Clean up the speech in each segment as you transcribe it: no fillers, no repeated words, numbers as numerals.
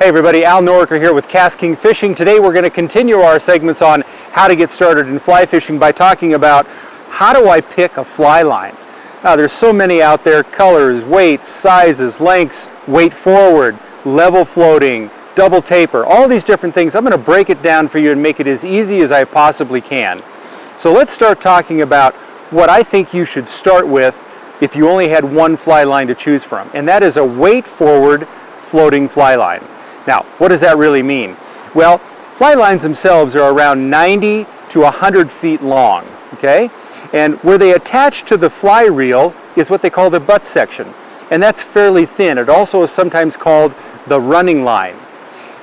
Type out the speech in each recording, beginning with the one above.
Hey everybody, Al Noriker here with KastKing Fishing. Today we're going to continue our segments on how to get started in fly fishing by talking about how do I pick a fly line. Now there's so many out there, colors, weights, sizes, lengths, weight forward, level floating, double taper, all these different things. I'm going to break it down for you and make it as easy as I possibly can. So let's start talking about what I think you should start with if you only had one fly line to choose from, and that is a weight forward floating fly line. Now, what does that really mean? Well, fly lines themselves are around 90 to 100 feet long, okay? And where they attach to the fly reel is what they call the butt section, and that's fairly thin. It also is sometimes called the running line.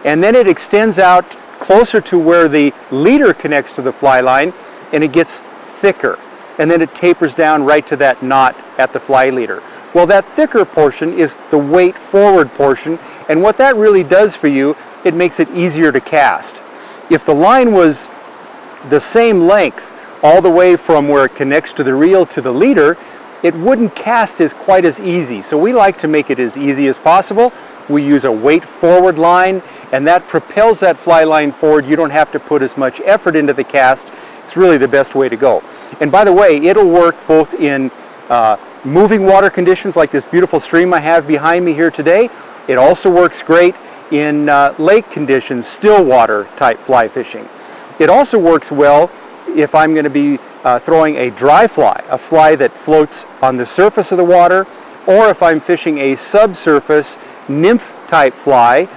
And then it extends out closer to where the leader connects to the fly line, and it gets thicker. And then it tapers down right to that knot at the fly leader. Well, that thicker portion is the weight forward portion, and what that really does for you, it makes it easier to cast. If the line was the same length all the way from where it connects to the reel to the leader, it wouldn't cast as quite as easy. So we like to make it as easy as possible. We use a weight forward line, and that propels that fly line forward. You don't have to put as much effort into the cast. It's really the best way to go. And by the way, it'll work both in moving water conditions like this beautiful stream I have behind me here today. It also works great in lake conditions, still water type fly fishing. It also works well if I'm going to be throwing a dry fly, a fly that floats on the surface of the water, or if I'm fishing a subsurface nymph type fly,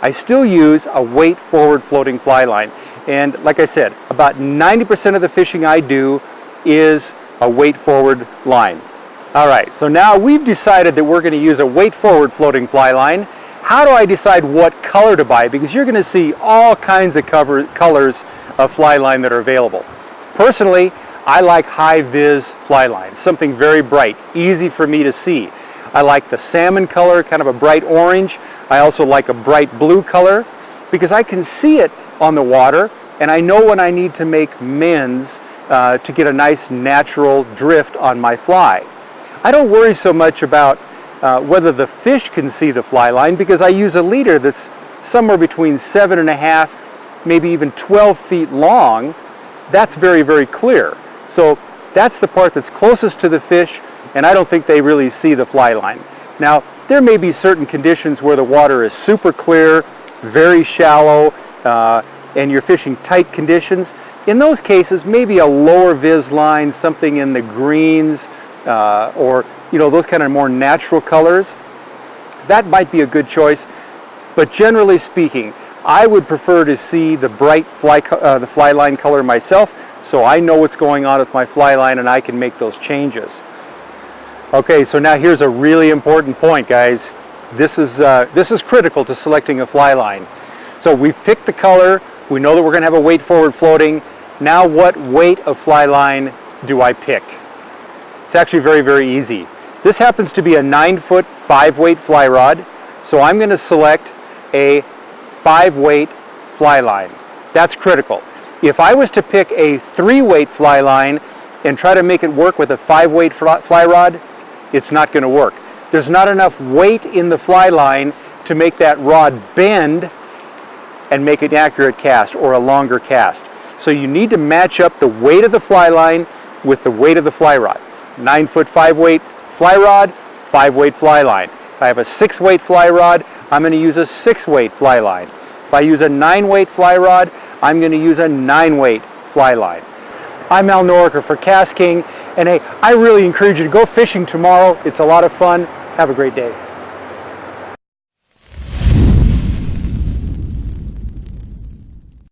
I still use a weight forward floating fly line. And like I said, about 90% of the fishing I do is a weight forward line. All right, so now we've decided that we're going to use a weight forward floating fly line. How do I decide what color to buy? Because you're going to see all kinds of colors of fly line that are available. Personally, I like high vis fly lines, something very bright, easy for me to see. I like the salmon color, kind of a bright orange. I also like a bright blue color because I can see it on the water, and I know when I need to make mends to get a nice natural drift on my fly. I don't worry so much about whether the fish can see the fly line because I use a leader that's somewhere between 7.5, maybe even 12 feet long. That's very, very clear. So that's the part that's closest to the fish, and I don't think they really see the fly line. Now, there may be certain conditions where the water is super clear, very shallow, and you're fishing tight conditions. In those cases, maybe a lower vis line, something in the greens, or those kind of more natural colors, that might be a good choice. But generally speaking, I would prefer to see the bright the fly line color myself, so I know what's going on with my fly line and I can make those changes. Okay, so now here's a really important point, guys. This is critical to selecting a fly line. So we've picked the color. We know that we're going to have a weight forward floating. Now what weight of fly line do I pick? It's actually very, very easy. This happens to be a 9-foot 5-weight fly rod, so I'm going to select a 5-weight fly line. That's critical. If I was to pick a 3-weight fly line and try to make it work with a 5-weight fly rod, it's not going to work. There's not enough weight in the fly line to make that rod bend and make an accurate cast or a longer cast. So you need to match up the weight of the fly line with the weight of the fly rod. 9-foot 5-weight fly rod, 5-weight fly line. If I have a 6-weight fly rod, I'm going to use a 6-weight fly line. If I use a 9-weight fly rod, I'm going to use a 9-weight fly line. I'm Al Noriker for KastKing, and hey, I really encourage you to go fishing tomorrow. It's a lot of fun. Have a great day.